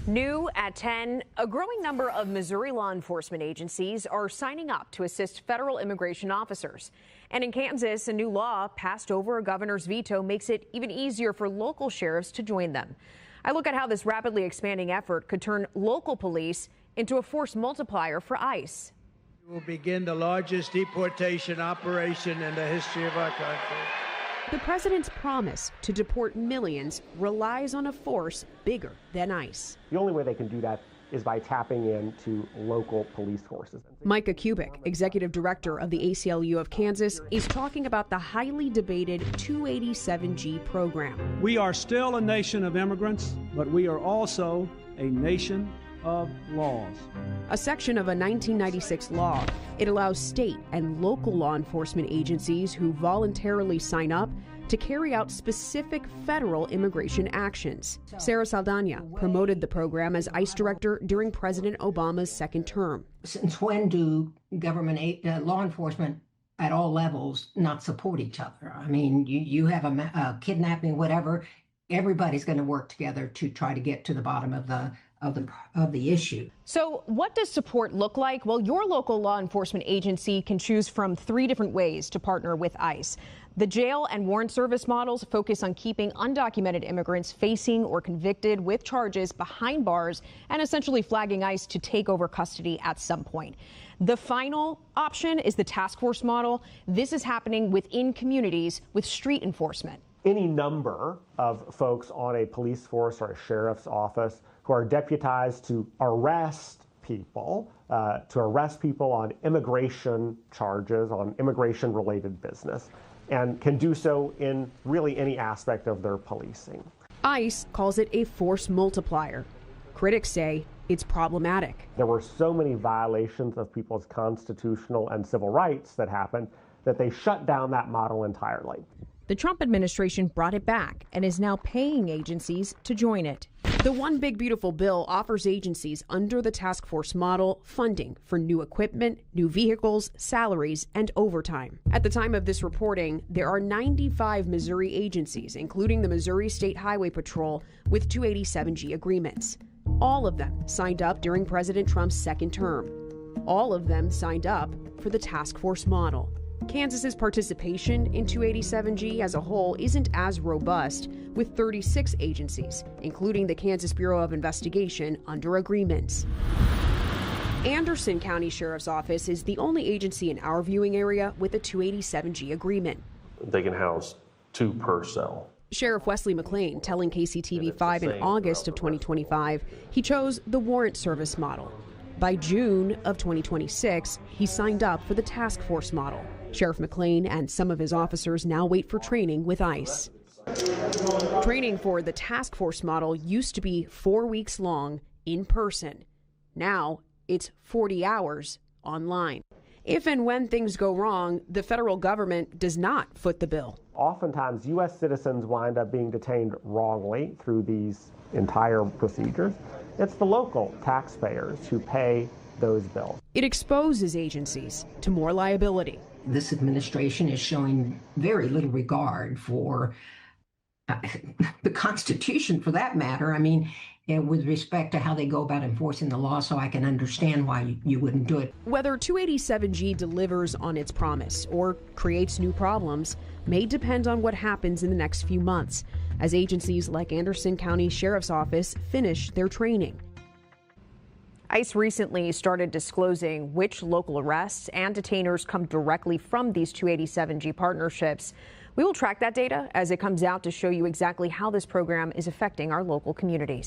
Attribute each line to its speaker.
Speaker 1: New at 10, a growing number of Missouri law enforcement agencies are signing up to assist federal immigration officers. And in Kansas, a new law passed over a governor's veto makes it even easier for local sheriffs to join them. I look at how this rapidly expanding effort could turn local police into a force multiplier for ICE.
Speaker 2: We will begin the largest deportation operation in the history of our country.
Speaker 3: The president's promise to deport millions relies on a force bigger than ICE.
Speaker 4: The only way they can do that is by tapping into local police forces.
Speaker 3: Micah Kubik, executive director of the ACLU of Kansas, is talking about the highly debated 287G program.
Speaker 5: We are still a nation of immigrants, but we are also a nation of laws.
Speaker 3: A section of a 1996 law. It allows state and local law enforcement agencies who voluntarily sign up to carry out specific federal immigration actions. Sarah Saldana promoted the program as ICE director during President Obama's second term.
Speaker 6: Since when do government law enforcement at all levels not support each other? I mean, you have a kidnapping, whatever, everybody's going to work together to try to get to the bottom of the issue.
Speaker 1: So what does support look like? Well, your local law enforcement agency can choose from 3 different ways to partner with ICE. The jail and warrant service models focus on keeping undocumented immigrants facing or convicted with charges behind bars and essentially flagging ICE to take over custody at some point. The final option is the task force model. This is happening within communities with street enforcement.
Speaker 4: Any number of folks on a police force or a sheriff's office who are deputized to arrest people on immigration charges, on immigration-related business, and can do so in really any aspect of their policing.
Speaker 3: ICE calls it a force multiplier. Critics say it's problematic.
Speaker 4: There were so many violations of people's constitutional and civil rights that happened that they shut down that model entirely.
Speaker 3: The Trump administration brought it back and is now paying agencies to join it. The One Big Beautiful Bill offers agencies under the task force model funding for new equipment, new vehicles, salaries, and overtime. At the time of this reporting, there are 95 Missouri agencies, including the Missouri State Highway Patrol, with 287G agreements. All of them signed up during President Trump's second term. All of them signed up for the task force model. Kansas's participation in 287G as a whole isn't as robust, with 36 agencies, including the Kansas Bureau of Investigation, under agreements. Anderson County Sheriff's Office is the only agency in our viewing area with a 287G agreement.
Speaker 7: They can house 2 per cell.
Speaker 3: Sheriff Wesley McLean telling KCTV5 in August of 2025 he chose the warrant service model. By June of 2026, he signed up for the task force model. Sheriff McLean and some of his officers now wait for training with ICE. Training for the task force model used to be 4 weeks long in person. Now it's 40 hours online. If and when things go wrong, the federal government does not foot the bill.
Speaker 4: Oftentimes, U.S. citizens wind up being detained wrongly through these entire procedures. It's the local taxpayers who pay those bills.
Speaker 3: It exposes agencies to more liability.
Speaker 6: This administration is showing very little regard for the Constitution, for that matter. I mean, with respect to how they go about enforcing the law, so I can understand why you wouldn't do it.
Speaker 3: Whether 287G delivers on its promise or creates new problems may depend on what happens in the next few months, as agencies like Anderson County Sheriff's Office finish their training.
Speaker 1: ICE recently started disclosing which local arrests and detainers come directly from these 287G partnerships. We will track that data as it comes out to show you exactly how this program is affecting our local communities.